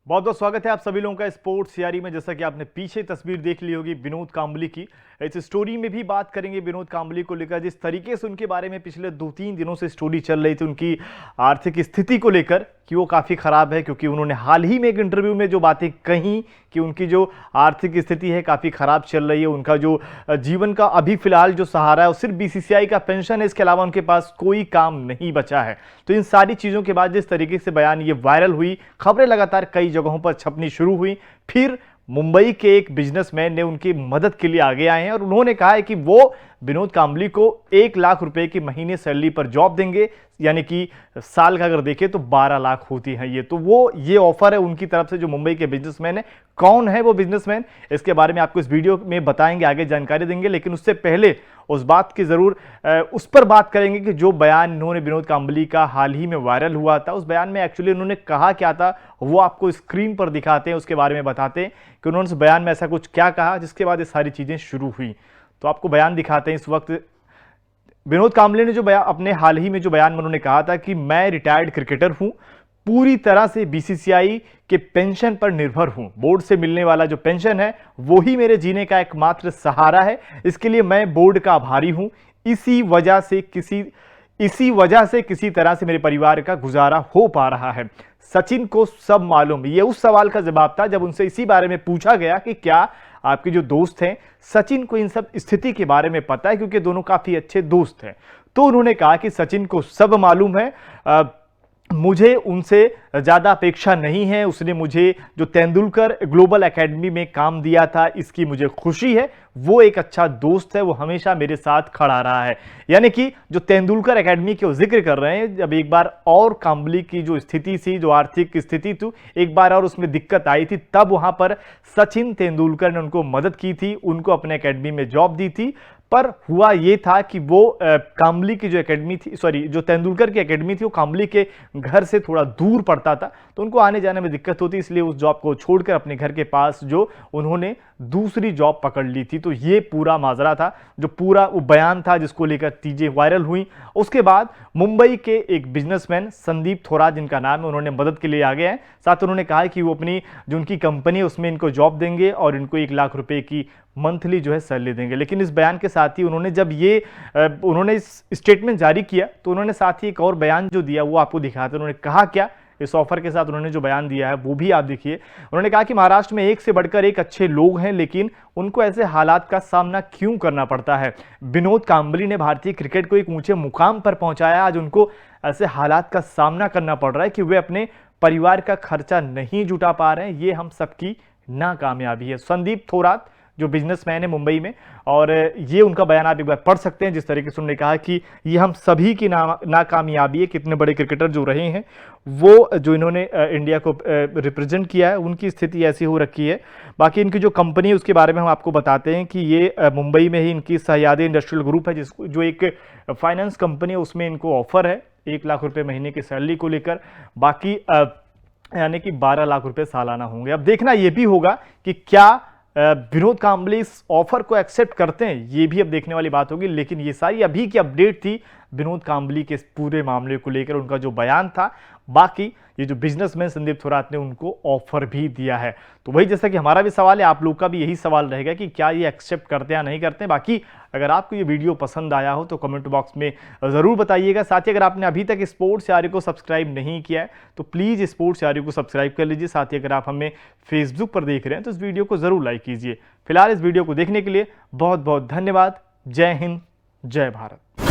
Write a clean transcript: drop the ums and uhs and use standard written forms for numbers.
बहुत बहुत स्वागत है आप सभी लोगों का स्पोर्ट्स यारी में। जैसा कि आपने पीछे तस्वीर देख ली होगी विनोद कांबली की, इस स्टोरी में भी बात करेंगे विनोद कांबली को लेकर। जिस तरीके से उनके बारे में पिछले 2-3 दिनों से स्टोरी चल रही थी उनकी आर्थिक स्थिति को लेकर कि वो काफ़ी ख़राब है, क्योंकि उन्होंने हाल ही में एक इंटरव्यू में जो बातें कही कि उनकी जो आर्थिक स्थिति है काफ़ी ख़राब चल रही है। उनका जो जीवन का अभी फ़िलहाल जो सहारा है वो सिर्फ बीसीसीआई का पेंशन है, इसके अलावा उनके पास कोई काम नहीं बचा है। तो इन सारी चीज़ों के बाद जिस तरीके से बयान ये वायरल हुई, खबरें लगातार कई जगहों पर छपनी शुरू हुई, फिर मुंबई के एक बिजनेसमैन ने उनकी मदद के लिए आगे आए हैं और उन्होंने कहा है कि वो विनोद कांबली को 1 लाख रुपए की महीने सैलरी पर जॉब देंगे, यानी कि साल का अगर देखें तो 12 लाख होती है ये। तो वो ये ऑफर है उनकी तरफ से जो मुंबई के बिजनेसमैन है। कौन है वो बिजनेसमैन, इसके बारे में आपको इस वीडियो में बताएंगे, आगे जानकारी देंगे। लेकिन उससे पहले उस बात की जरूर उस पर बात करेंगे कि जो बयान इन्होंने विनोद कांबली का हाल ही में वायरल हुआ था, उस बयान में एक्चुअली उन्होंने कहा क्या था वो आपको स्क्रीन पर दिखाते हैं, उसके बारे में बताते हैं कि उन्होंने उस बयान में ऐसा कुछ क्या कहा जिसके बाद ये सारी चीजें शुरू हुई। तो आपको बयान दिखाते हैं। इस वक्त विनोद कांबली ने जो बयान अपने हाल ही में जो बयान में उन्होंने कहा था कि मैं रिटायर्ड क्रिकेटर हूं, पूरी तरह से बीसीसीआई के पेंशन पर निर्भर हूं, बोर्ड से मिलने वाला जो पेंशन है वो ही मेरे जीने का एकमात्र सहारा है, इसके लिए मैं बोर्ड का आभारी हूं। इसी वजह से किसी तरह से मेरे परिवार का गुजारा हो पा रहा है। सचिन को सब मालूम। ये उस सवाल का जवाब था जब उनसे इसी बारे में पूछा गया कि क्या आपके जो दोस्त हैं सचिन को इन सब स्थिति के बारे में पता है, क्योंकि दोनों काफी अच्छे दोस्त हैं। तो उन्होंने कहा कि सचिन को सब मालूम है, मुझे उनसे ज़्यादा अपेक्षा नहीं है। उसने मुझे जो तेंदुलकर ग्लोबल एकेडमी में काम दिया था इसकी मुझे खुशी है, वो एक अच्छा दोस्त है, वो हमेशा मेरे साथ खड़ा रहा है। यानी कि जो तेंदुलकर एकेडमी के जिक्र कर रहे हैं, जब एक बार और कांबली की जो स्थिति थी, जो आर्थिक स्थिति थी, एक बार और उसमें दिक्कत आई थी, तब वहां पर सचिन तेंदुलकर ने उनको मदद की थी, उनको अपने एकेडमी में जॉब दी थी। पर हुआ ये था कि वो कांबली की जो एकेडमी थी, सॉरी जो तेंदुलकर की एकेडमी थी, वो कांबली के घर से थोड़ा दूर पड़ता था, तो उनको आने जाने में दिक्कत होती, इसलिए उस जॉब को छोड़कर अपने घर के पास जो उन्होंने दूसरी जॉब पकड़ ली थी। तो ये पूरा माजरा था, जो पूरा वो बयान था जिसको लेकर चीजें वायरल हुई। उसके बाद मुंबई के एक बिजनेसमैन संदीप थोरात जिनका नाम है, उन्होंने मदद के लिए आ गए हैं। साथ उन्होंने कहा कि वो अपनी जो उनकी कंपनी है उसमें इनको जॉब देंगे और इनको 1 लाख रुपए की मंथली जो है सैलरी देंगे। लेकिन इस बयान के साथ ही उन्होंने जब ये उन्होंने इस स्टेटमेंट जारी किया तो उन्होंने साथ ही एक और बयान जो दिया वो आपको दिखाते। उन्होंने कहा क्या इस ऑफर के साथ उन्होंने जो बयान दिया है वो भी आप देखिए। उन्होंने कहा कि महाराष्ट्र में एक से बढ़कर एक अच्छे लोग हैं, लेकिन उनको ऐसे हालात का सामना क्यों करना पड़ता है। विनोद कांबली ने भारतीय क्रिकेट को एक ऊंचे मुकाम पर पहुंचाया, आज उनको ऐसे हालात का सामना करना पड़ रहा है कि वे अपने परिवार का खर्चा नहीं जुटा पा रहे हैं। ये हम सबकी नाकामयाबी है। संदीप थोरात जो बिजनेसमैन है मुंबई में, और ये उनका बयान आप एक बार पढ़ सकते हैं, जिस तरीके से उन्होंने कहा कि ये हम सभी की नाकामयाबी है। कितने बड़े क्रिकेटर जो रहे हैं, वो जो इन्होंने इंडिया को रिप्रेजेंट किया है, उनकी स्थिति ऐसी हो रखी है। बाकी इनकी जो कंपनी है उसके बारे में हम आपको बताते हैं कि ये मुंबई में ही इनकी सह्याद्री इंडस्ट्रियल ग्रुप है, जिसको जो एक फाइनेंस कंपनी है, उसमें इनको ऑफर है 1 लाख रुपए महीने की सैलरी को लेकर। बाकी यानी कि 12 लाख रुपए सालाना होंगे। अब देखना यह भी होगा कि क्या विनोद कांबली इस ऑफर को एक्सेप्ट करते हैं, ये भी अब देखने वाली बात होगी। लेकिन ये सारी अभी की अपडेट थी विनोद कांबली के इस पूरे मामले को लेकर, उनका जो बयान था। बाकी ये जो बिजनेसमैन संदीप थोरात ने उनको ऑफर भी दिया है। तो वही जैसा कि हमारा भी सवाल है, आप लोग का भी यही सवाल रहेगा कि क्या ये एक्सेप्ट करते हैं या नहीं करते हैं। बाकी अगर आपको ये वीडियो पसंद आया हो तो कमेंट बॉक्स में ज़रूर बताइएगा। साथ ही अगर आपने अभी तक स्पोर्ट्स यारी को सब्सक्राइब नहीं किया है तो प्लीज़ स्पोर्ट्स यारी को सब्सक्राइब कर लीजिए। साथ ही अगर आप हमें फेसबुक पर देख रहे हैं तो इस वीडियो को ज़रूर लाइक कीजिए। फिलहाल इस वीडियो को देखने के लिए बहुत बहुत धन्यवाद। जय हिंद, जय भारत।